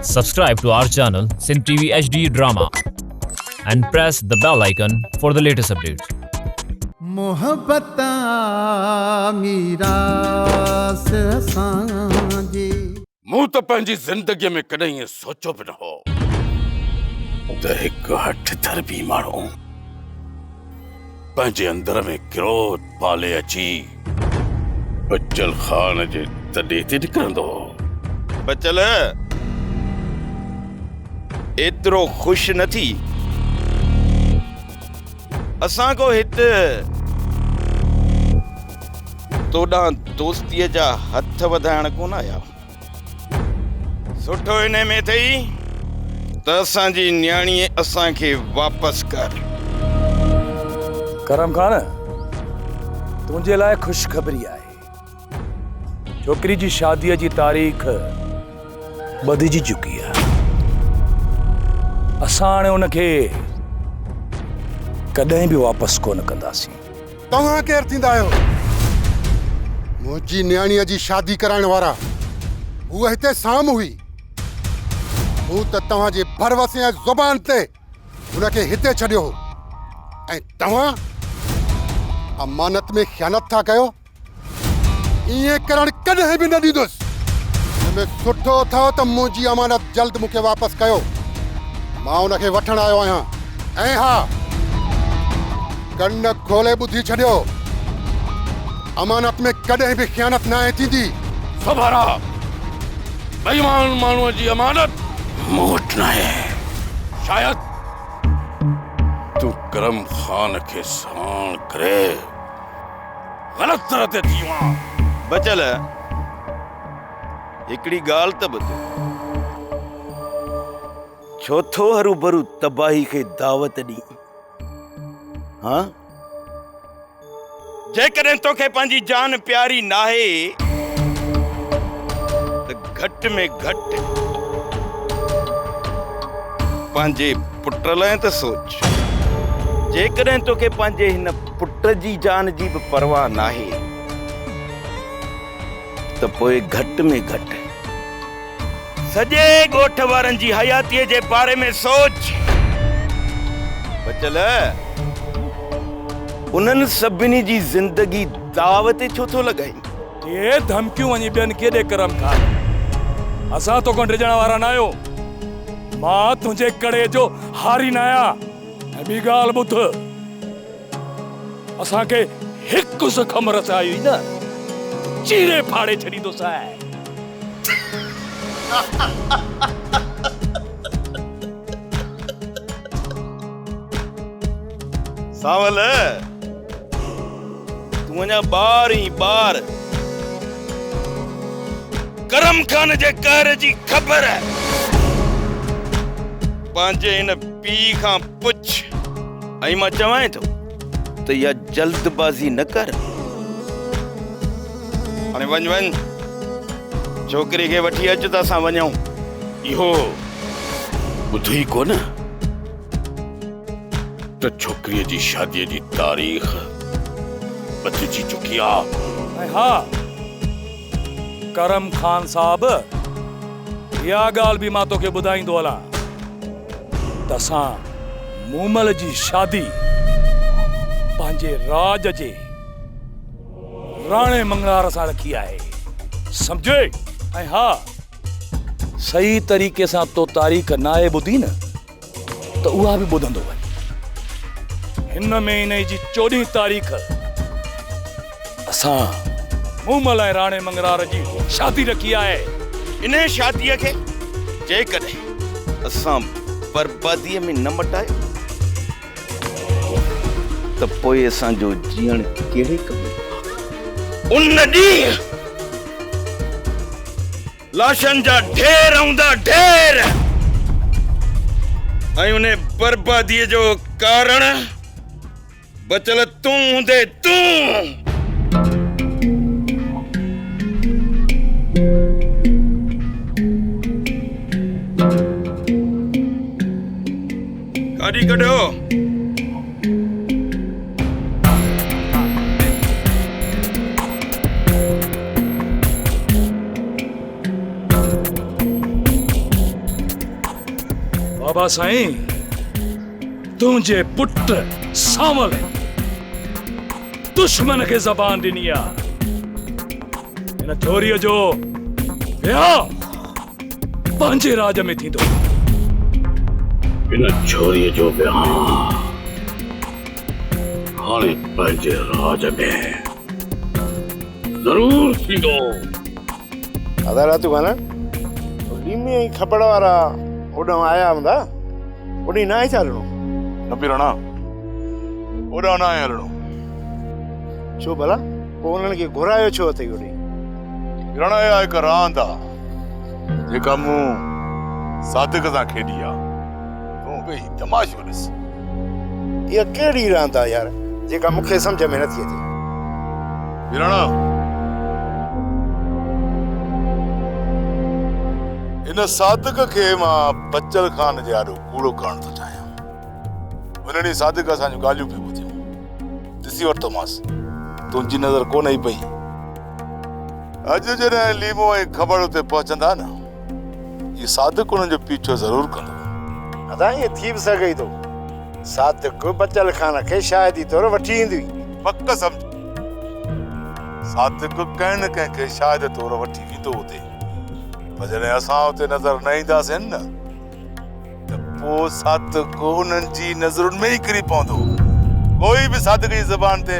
Subscribe to our channel Sin TV HD Drama and press the bell icon for the latest updates. मोहब्बता Meera से सांझी मूं तो पंहिंजी ज़िंदगीअ में कॾहिं ईअं सोचियो बि न हो त हिकु हठ धर्मी माण्हू पंहिंजे अंदर में क्रोध पाले अची बच्चल ख़ान जे तॾे ते निकिरंदो। बचल एतिरो ख़ुशि न थी। असां को हिते तोॾां दोस्तीअ जा हथ वधाइण कोन आया। सुठो इन में अथई त असांजी न्याणीअ असांखे वापसि कर। करम खान, तुंहिंजे लाइ ख़ुशख़बरी आहे। छोकिरी जी शादीअ जी तारीख़ बदिजी चुकी आहे। असां हाणे उनखे कॾहिं बि वापसि कोन कंदासीं। तव्हां केरु थींदा आहियो? मुंहिंजी न्याणीअ जी शादी कराइण वारा उहा हिते साम्हूं हुई। मूं त तव्हांजे भरवसे ऐं ज़ुबान ते उनखे हिते छॾियो ऐं तव्हां अमानत में ख़यानत था कयो। ईअं करणु कॾहिं बि न ॾींदुसि। हिनमें सुठो अथव त मुंहिंजी अमानत जल्द मूंखे वापसि कयो। मां उनखे वठणु आयो आहियां। ऐं हा, कन खोले ॿुधी छॾियो, अमानत में कॾहिं बि ख़यानत न आहे थींदी। सभारा बेईमान माण्हूअ जी अमानत मूं वटि न आहे। शायदि तूं करम ख़ान खे साण करे ग़लति तरह ते थी वञा। बचल हिकिड़ी ॻाल्हि त ॿुध। छो थो हरू भरू तबाही खे दावत ॾी? हाँ, जेकॾहिं तोखे पंहिंजी जान प्यारी नाहे त घटि में घटि पंहिंजे पुट लाइ त सोच। जेकॾहिं तोखे पंहिंजे हिन पुट जी जान जी बि परवाह नाहे त पोइ घटि में घटि सॼे ॻोठ वारनि जी हयातीअ जे बारे में सोच। बचल उन्हनि सभिनी जी ज़िंदगी दाव ते छो थो लॻाई? ये धमकियूं वञी ॿियनि केॾे करम खान। असां तोखां डिॼण वारा न आहियो। मां तुंहिंजे कड़े जो हारी न आहियां। ऐं ॿी ॻाल्हि ॿुध, असांखे हिकु ज़ख़म रसाई हुई न, चीरे फाड़े छॾींदोसांइ। सावल, तूं अञा ॿार ई ॿार। करम खान जे कहर जी ख़बर पंहिंजे हिन पीउ खां पुछ। ऐं मां चवां थो त इहा जल्दबाज़ी न कर। हाणे वञ, छोकिरी खे वठी अच त असां वञूं। इहो ॿुधो ई कोन त छोकिरीअ जी शादीअ जी तारीख़ बदिजी चुकी आहे। ऐं हा, करम खान साहब, इहा ॻाल्हि बि मां तोखे ॿुधाईंदो हलां त असां मूमल जी शादी पंहिंजे राज जे राणे मंगलार सां रखी आहे। सम्झे? ऐं हा, सही तरीक़े सां तो तारीख़ नाहे ॿुधी न त उहा बि ॿुधंदो वञ। हिन महीने जी 14 तारीख़ असां मूमल ऐं राणे मंगलार जी शादी रखी आहे। इन शादीअ खे जेकॾहिं असां बर्बादीअ में न मटायो त पोइ असांजो जीअण कहिड़े कम? उन ॾींहुं लाशनि जा ढेर हूंदा, ढेर। ऐं उन बर्बादीअ जो कारण बचल तूं हूंदे, तूं। गाड़ी कढो। बाबा साईं तुझे पुट सावल दुश्मन के जबान ॾिनी आहे। इन छोरीअ जो विहाउ पंहिंजे राज में थींदो। इन छोरीअ जो विहाउ हाणे पंहिंजे राज में जरूर थींदो। अदा रातू गाना लीमे ही खपड़ वारा ओडो आया हूंदा ओडी ना ही चालणो न पिरणा ओडा ना हलणो छो भला पोइ उन्हनि खे घुरायो छो अथई ओडी? पिरणा या हिकु रांदि आहे जेका मूं सादिक सां खेॾी आहे। तूं भई तमाशो ॾिस। इहा कहिड़ी रांदि आहे यार जेका मूंखे सम्झ में नथी अचे? पिरणा इन सादिक खे मां बच्चल खान जे आॾो कूड़ो करणु थो चाहियां। उन ॾींहुं सादिक असांजूं ॻाल्हियूं पियूं ॿुधियूं। ॾिसी वरितोमांसि तुंहिंजी नज़र कोन ई पई। अॼु जॾहिं लीमो ऐं ख़बर उते पहुचंदा न इहो सादिक उन्हनि जो पीछो ज़रूरु कंदो। अदा ईअं थी बि सघे थो सादिक बच्चल खान खे शायदि तौरु वठी ईंदी। पक सम्झ सादिक कंहिं न कंहिंखे शायदि तौरु वठी वेंदो हुते। पर जॾहिं असां उते नज़र न ईंदासीं न त पोइ सादिक उन्हनि जी नज़रुनि में ई किरी पवंदो। कोई बि सादिक जी ज़बान ते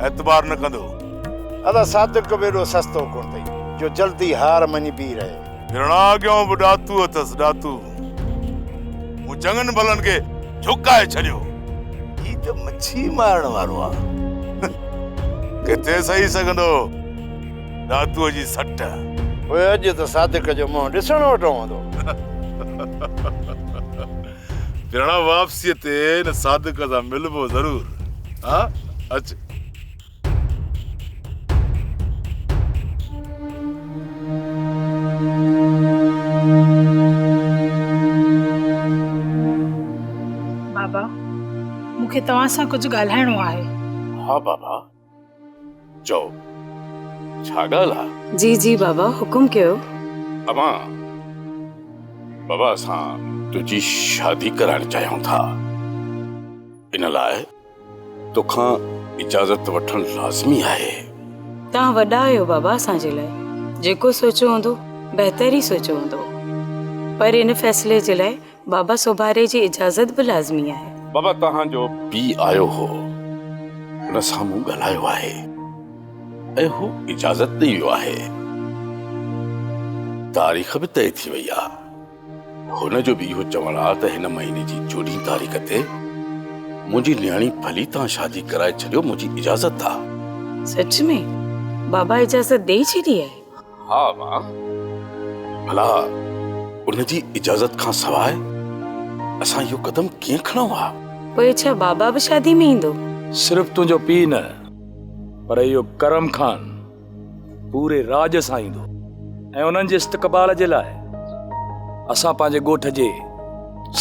एतबार न कंदो। अदा सादिक बि एॾो सस्तो कोन अथई जो जल्दी हार मञी बीह रहे। पिरणा अॻियां बि ॾातू अथसि ॾातू। मूं चङनि भलनि खे झुकाए छॾियो। ही त मच्छी मारण वारो आहे। किथे सही सघंदो ॾातूअ जी सट। ओए अॼु त सादिक जो मुंहुं ॾिसणो वठो हूंदो। पिरणा वापसीअ ते न सादिक सां मिलबो ज़रूर। हा अच। बाबा मूंखे तव्हां सां कुझु ॻाल्हाइणो आहे। हा बाबा चओ छा ॻाल्हि आहे? जी जी बाबा हुकुम कयो। अमा बाबा असां तुंहिंजी शादी कराइण चाहियूं था। इन लाइ तोखां इजाज़त वठणु लाज़मी आहे। तव्हां वॾा आहियो बाबा असांजे लाइ। जेको सोचियो हूंदो बहितर ई सोचियो हूंदो। पर इन फ़ैसिले जे लाइ बाबा सोभारे जी इजाज़त बि लाज़मी आहे। बाबा तव्हांजो पीउ आयो हो हुन सां मूं ॻाल्हायो आहे ऐं हू इजाज़त ॾेई वियो आहे। तारीख़ बि तय थी वई आहे। हुन जो बि इहो चवणु आहे त हिन महीने जी 14 तारीख़ ते मुंहिंजी न्याणी भली तव्हां शादी कराए छॾियो मुंहिंजी इजाज़त आहे। सच में बाबा इजाज़त ॾेई छॾी आहे? हा मां भला उनजी इजाज़त खां सवाइ असां इहो कदम कीअं खणूं हा? पोइ छा बाबा बि शादी में ईंदो? सिर्फ़ तुंहिंजो पीउ न पर इहो करम खान पूरे राज सां ईंदो। ऐं उन्हनि जे इस्तक़बाल जे लाइ असां पंहिंजे ॻोठ जे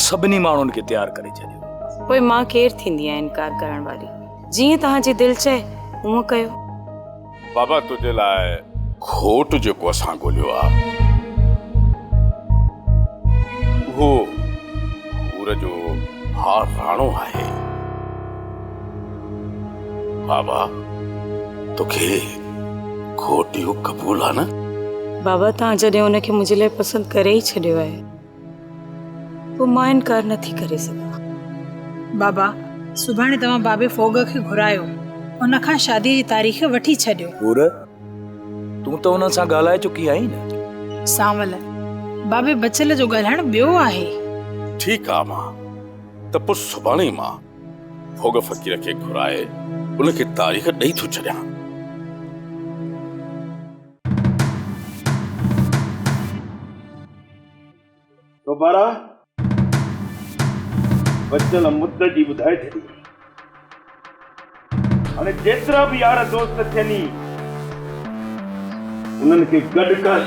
सभिनी माण्हुनि खे तयारु करे छॾियो। पोइ मां केरु थींदी आहियां इनकार करण वारी? जीअं तव्हांजी दिलि चए हूअं कयो। बाबा तुंहिंजे लाइ घोट जेको असां ॻोल्हियो आहे उहो पूर जो हार राणो आहे। बाबा तोखे घोट इहो क़बूल आहे न? बाबा तव्हां जॾहिं उनखे मुंहिंजे लाइ पसंदि करे ई छॾियो आहे पोइ मां इनकार नथी करे सघां। बाबा सुभाणे तव्हां बाबे फोग खे घुरायो उन खां शादीअ जी तारीख़ वठी छॾियो। पूर तूं त उन्हनि सां ॻाल्हाए चुकी आहीं न? सावल बाबे बचल जो ॻाल्हाइण ॿियो आहे। ठीकु आहे मां त पोइ सुभाणे मां फोग फ़क़ीर खे घुराए उनखे तारीख़ ॾेई थो छॾियां। तो बारा बच्चल मुद्द जी ॿुधाए छॾी। हाणे जेतिरा बि यार दोस्त थियनि उन्हनि खे गॾु कर।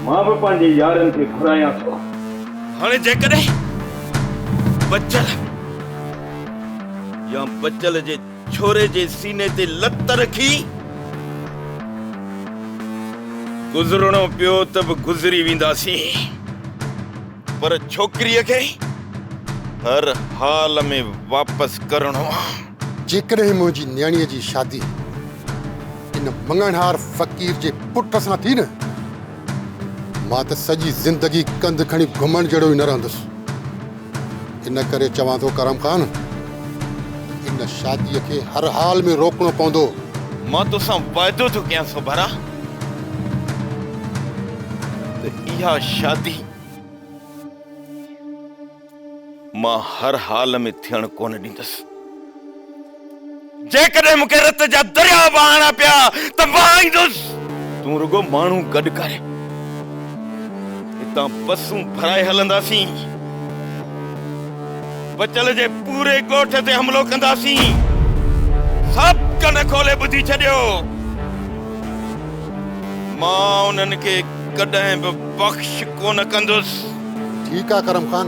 मां बि पंहिंजे यारनि खे घुरायां थो। हाणे जेकॾहिं बच्चल या बच्चल जे छोरे जे सीने ते लत रखी गुज़रणो पियो त बि गुज़री वेंदासीं। पर छोकिरीअ खे हर हाल में वापस करणो आहे। जेकॾहिं मुंहिंजी न्याणीअ जी शादी इन मंगणहार फ़क़ीर जे पुट सां थी न, मां त सॼी ज़िंदगी कंध खणी घुमण जहिड़ो ई न रहंदुसि। इन करे चवां थो करम ख़ान, इन शादीअ खे हर हाल में रोकणो पवंदो। मां तोसां वाइदो थो कयां सोभारा त इहा शादी मां हर हाल में थियण कोन ॾींदुसि। जेकॾहिं मूंखे रत जा दरिया वहाइणा पिया त वहाईंदुसि। तूं रुगो माण्हू गॾु करे हितां बसूं भराए हलंदासीं, बचल जे पूरे ॻोठ ते हमलो कंदासीं। सभु कन खोले ॿुधी छॾियो, मां उन्हनि खे कॾहिं बि बख़्श कोन कंदुसि। ठीकु आहे करम ख़ान,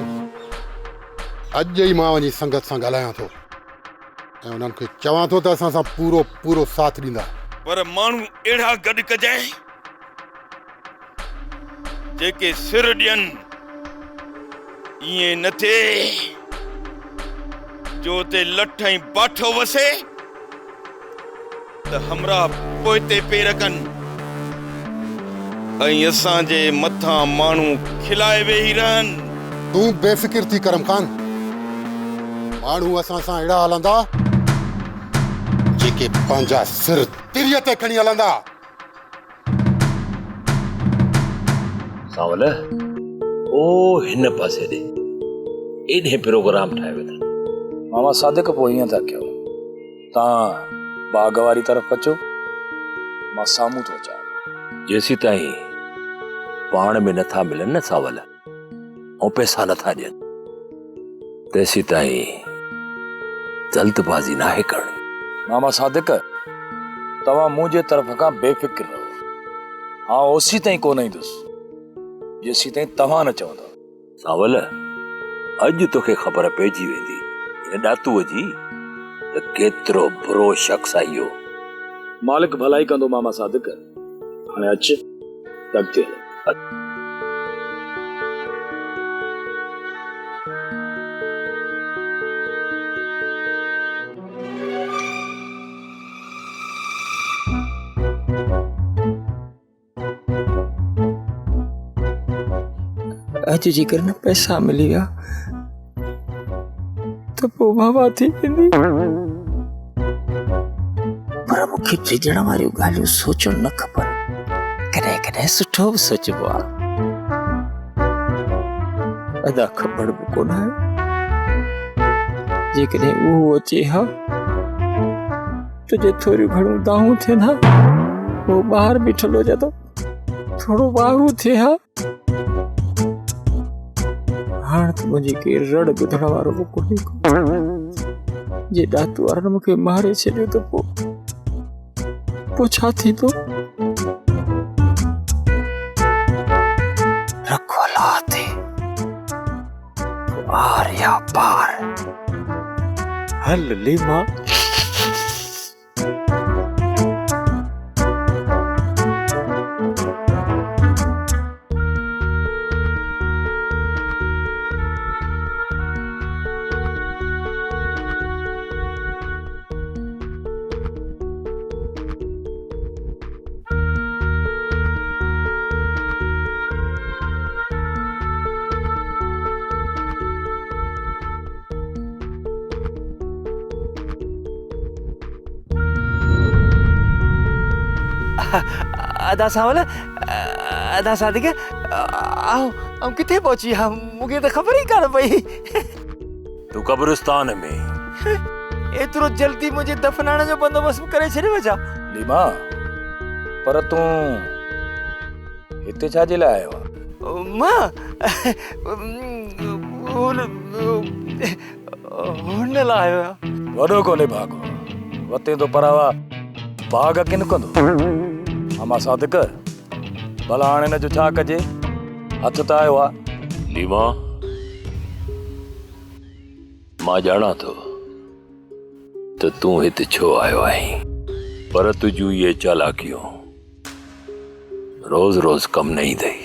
अॼु ई मां वञी संगत सां ॻाल्हायां थो ऐं उन्हनि खे चवां थो त असां सां पूरो पूरो साथ ॾींदा। पर माण्हू अहिड़ा गॾु कजांइ जेके सिर ॾियनि। ईअं न थिए जो ते लठ ऐं बाठो वसे त हमरा पोइते पेर कनि ऐं असांजे मथां माण्हू खिलाए वेही रहनि। तूं बेफ़िक्र थी करम ख़ान, माण्हू असां सां अहिड़ा हलंदा जेके पंहिंजा सिर तिरीअ ते खणी हलंदा। सावल ओ हिन पासे ॾे एॾे प्रोग्राम ठाहे वेठा। मामा सादिक पोइ ईअं था कयो, तव्हां बाग़ वारी तरफ़ अचो, मां साम्हूं थो अचां। जेसी ताईं पाण में नथा मिलनि न सावल ऐं पैसा नथा ॾियनि, तेसी ताईं जल्दबाज़ी नाहे करणी। मामा सादिक, तव्हां मुंहिंजे तरफ़ खां बेफ़िक्र रहो। हाँ ओसी ताईं कोन ईंदुसि जेसी ताईं तव्हां न चवंदा। सावल अॼु तोखे ख़बर पइजी वेंदी हिन ॾातूअ जी त केतिरो बुरो शख़्स आहे इहो। मालिक भलाई कंदो मामा सादिक। हाणे अच अॻिते हल। अॼु जेकर न पैसा मिली विया त पोइ वाह थी वेंदी। पर मूंखे ड्रिजण वारियूं ॻाल्हियूं सोचणु न खपनि, कॾहिं कॾहिं सुठो बि सोचबो आहे। अदा ख़बर बि कोन आहे, जेकॾहिं उहो अचे हा त जे थोरियूं घणियूं दाहूं थियनि हा, उहो ॿाहिरि बीठल हुजे त थोरो वाहू थिए हा। हाणे त मुंहिंजी केरु रड़ ॿुधण वारो बि कोन्हे को। जे ॾातू वारनि मूंखे मारे छॾियो त पोइ छा थींदो? रखवाला थे आर या पार। हल लीमा। अदा सावल, अदा सादिक, आऊं किथे पहुची हा? मूंखे त ख़बर ई कान पई। तू कब्रिस्तान में एतिरो जल्दी मुंहिंजे दफ़नाइण जो बंदोबस्त करे छॾियो छा? लीमा, पर तूं हिते छा जे लाइ आयो आहे? मां हुन लाइ आयो आहियां। वॾो कोन्हे भाॻो, वते तो परावा बाग़ किन कंदो। मामा सादिक, भला हाणे न जो छा कजे? हथ त आयो आहे। लीमा, मां ॼाणा थो त तूं हिते छो आयो आहीं, पर तुंहिंजूं इहे चालाकियूं रोज़ रोज़ कम न ईंदई।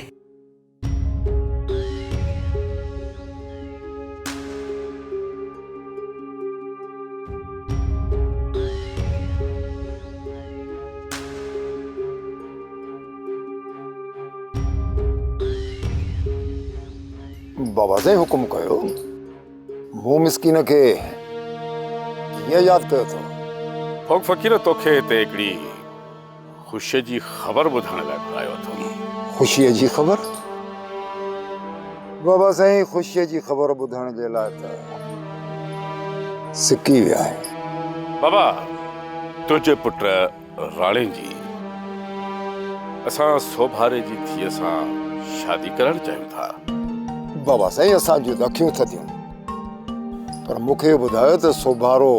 बाबा से हुकुम कयो मु मिस्किन के कीअं यादि कयो अथव? फोग फ़कीर तोखे हिते हिकिड़ी ख़ुशीअ जी ख़बर ॿुधाइण लाइ घुरायो अथमि। ख़ुशीअ जी ख़बर? बाबा साईं ख़ुशीअ जी ख़बर ॿुधाइण जे लाइ त सिकी विया आहे। बाबा तुंहिंजे पुट राणे जी असां सोभारे जी धीअ सां शादी करणु चाहियूं था। बाबा साईं असां जूं त अखियूं थधियूं, पर मूंखे ॿुधायो त सोभारो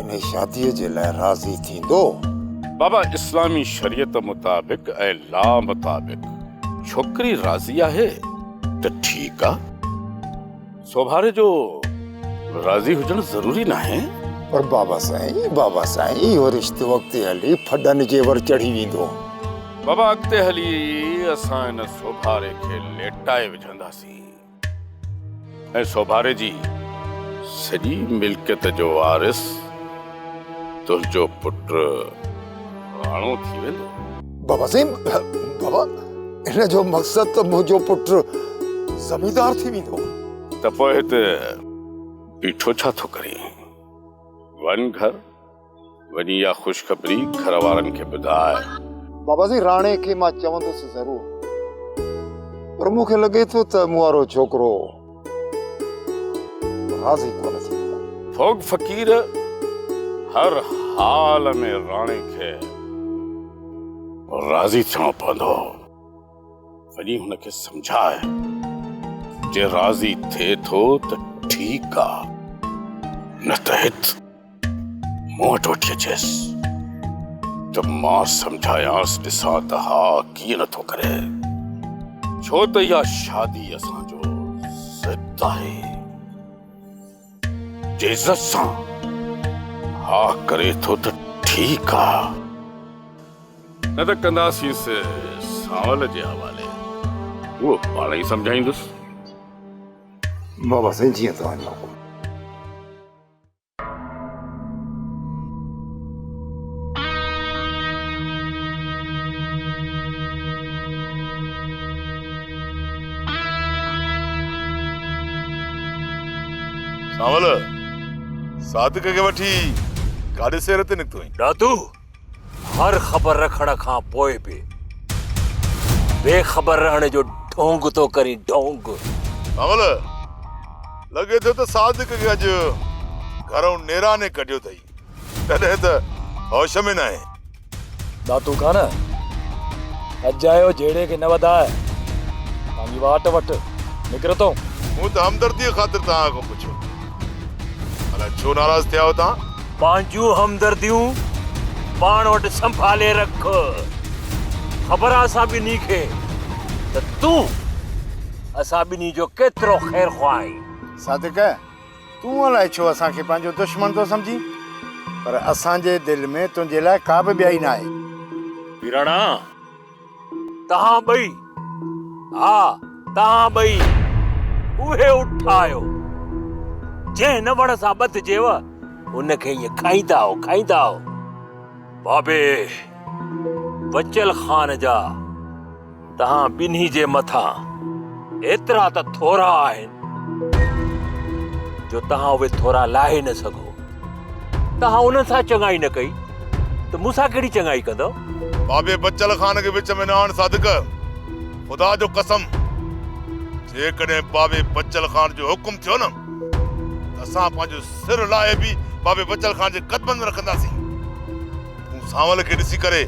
इन शादीअ जे लाइ राज़ी थींदो? बाबा इस्लामी शरीयत मुताबिक ऐं ला मुताबिक छोकिरी राज़ी आहे त ठीकु आहे, सोभारे जो राज़ी हुजणु ज़रूरी न आहे। पर बाबा साईं इहो रिश्तो अॻिते हली फॾनि जे वर चढ़ी वेंदो। बाबा अॻिते हली असां इन सोभारे खे लेटाए विझंदासीं ऐं सोभारे जी सॼी मिल्कियत जो वारिस तुंहिंजो पुटु राणो थी वेंदो। बाबा साईं, बाबा इन जो मक़सदु त मुंहिंजो पुटु ज़मींदार थी वेंदो। त पोइ हिते बीठो छा थो करे? वञ घर, वञी इहा ख़ुशख़बरी घर वारनि खे ॿुधाए। बाबा जी राणे खे मां चवंदुसि ज़रूर, पर मूंखे लॻे थो त मूं वारो छोकिरो राज़ी कोन थींदो। फोग फ़कीर हर हाल में राणे खे राज़ी थियणो पवंदो। वञी हुनखे सम्झाए, जे राज़ी थिए थो त ठीकु आहे, न त हित मूं वटि वठी अचेसि त मां सम्झायांसि, ॾिसां त हा कीअं नथो करे। छो त इहा शादी असांजो ज़िद आहे। जे इज़त सां हा करे थो त ठीकु आहे, न त कंदासींसि सावल जे हवाले, उहो पाण ई सम्झाईंदुसि। बाबा साईं जीअं तव्हां हुकुम। सावल सादिक खे वठी काॾे सेर ते निकितो आहीं? दादू हर ख़बर रखण खां पोइ बि बेख़बर रहण जो ढोंग तो करी ढोंग। सावल लॻे थो त सादिक खे अॼु घरों नेराने कढियो अथई, तॾहिं त होश में न आहे। दातू कान अजायो जहिड़े खे न वधाए, पंहिंजी वाट वटि निकिरतो। मूं त हमदर्दीअ ख़ातिर तव्हां खां पुछियो, अलाए छो नाराज़ थिया हो तव्हां? पंहिंजूं हमदर्दियूं पाण वटि संभाले रख। ख़बर आहे असां ॿिन्ही खे त तूं असां ॿिन्ही जो केतिरो ख़ैर ख़्वाह आहीं। सादिक तूं अलाए छो असांखे पंहिंजो दुश्मन थो सम्झी, पर असांजे दिलि में तुंहिंजे लाइ का बि ॿियाई न आहे। वीराणा तव्हां ॿई, हा तव्हां ॿई उहे उठायो जंहिं न वण सां ॿधिजेव उनखे ईअं खाईंदा हो। बाबे बचल ख़ान जा तव्हां ॿिन्ही जे मथां एतिरा त थोरा आहिनि जो तव्हां उहे थोरा लाहे न सघो। तव्हां उन्हनि सां चङाई न कई त मूंसां कहिड़ी चङाई कंदव? बाबे बचल ख़ान खे विच में न आण सादिक, ख़ुदा जो कसम, जेकॾहिं बाबे बचल ख़ान जो हुकुम थियो न, असां पंहिंजो सिर लाहे बि बाबे बचल ख़ान जे क़दमनि में रखंदासीं। तूं सावल खे ॾिसी करे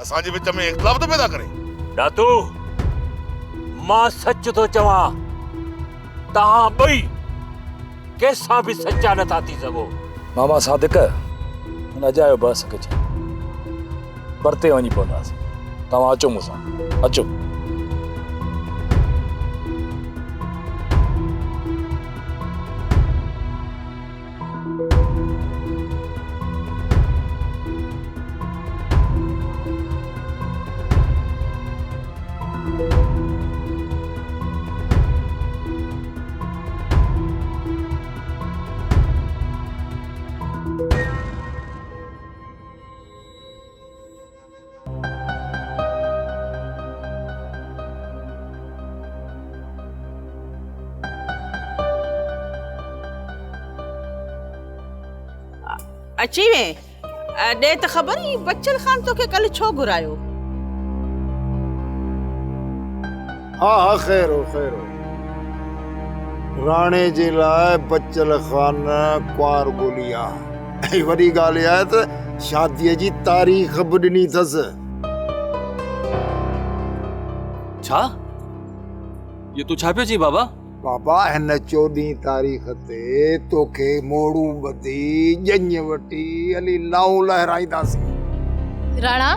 असांजे विच में इख़्तिलाफ़ थो पैदा करे। दातू मां सच थो चवां, तव्हां ॿई कंहिंसां बि सचा नथा थी सघो। मामा सादिक हुन अजायो बस खे छा परते वञी पवंदासीं। तव्हां अचो मूंसां, अचो। अची वे ॾे त ख़बर ई बच्चल खान तोखे कल छो घुरायो? हाँ खैर हो राणे जे लाइ बच्चल खान कुंवार ॻोल्ही आहे। ऐं वॾी ॻाल्हि आहे त शादीअ जी तारीख़ बि ॾिनी अथसि। छा ये तू छा पियो चई बाबा? बाबा हिन 14 तारीख़ ते तोखे मोड़ू ॿधी ॼञ वठी हली लाऊं लहराईंदासीं। राणा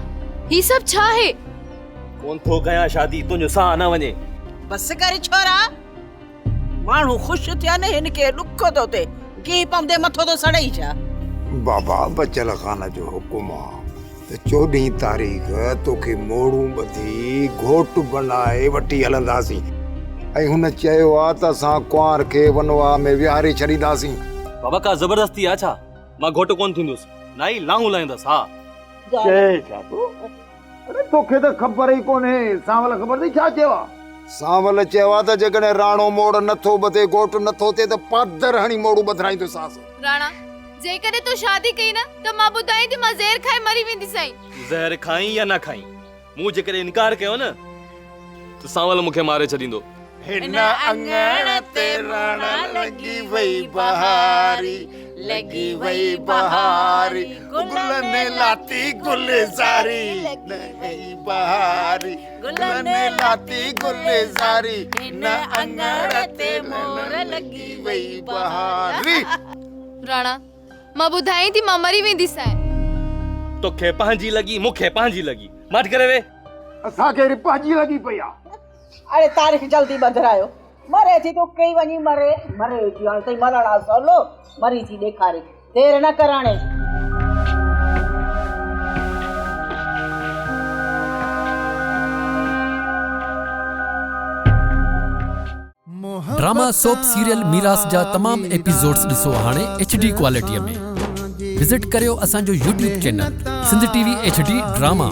ही सब छा है? कोन थो कयां शादी तुंहिंजो साह न वञे। बस कर छोरा, माण्हू ख़ुशि थिया न हिन खे ॾुख थो थिए की पमदे मथो तो सड़ई छा? बाबा बच्चल खान जो हुकुम आहे त 14 तारीख़ तोखे मोड़ू ॿधी घोट बनाए वठी हलंदासीं। ऐं हुन चयो आहे त असां कुंवार खे वनवा में विहारे छॾींदासीं। बाबा का ज़बरदस्ती आहे छा? मां घोट कोन थींदुसि, ना ई लाऊं लाहींदसि। हा चए छा तूं? अरे तोखे त ख़बर ई कोन्हे। सांवल ख़बर अथई छा चयो आहे? सांवल चयो आहे त जेकॾहिं राणो मोड़ नथो ॿधे घोट नथो थिए त पादर हणी मोड़ू ॿधाईंदोसांसि। राणा जेकॾहिं तूं शादी कई न त मां ॿुधाई थी मां ज़हर खाई मरी वेंदी साईं। ज़हर खाई या न खाई, मूं जेकॾहिं इनकार कयो न त सांवल मूंखे मारे छॾींदो। हिन अंगण ते राणा लगी वई बहारी, लगी वई बहारी, गुलने लाती गुलजारी, लगी बहारी, गुलने लाती गुलजारी, हिन अंगण ते मोर लगी वई बहारी। राणा मां ॿुधाई थी मां मरी वेंदी साईं। तोखे पंहिंजी लगी, मूंखे पंहिंजी लगी, मट करे वे। असांखे पंहिंजी लगी पई आहे। अरे तारीख़ जल्दी बदरायो, मरे थी तो कई वञी मरे थी हाणे तई मरणा सवलो मरी थी ॾेखारे, देर न कराणे। ड्रामा सोप सीरियल मीरास जा तमाम एपिसोड्स ॾिसो हाणे HD क्वालिटीअ में। विजिट करियो असांजो YouTube channel Sindh TV HD drama.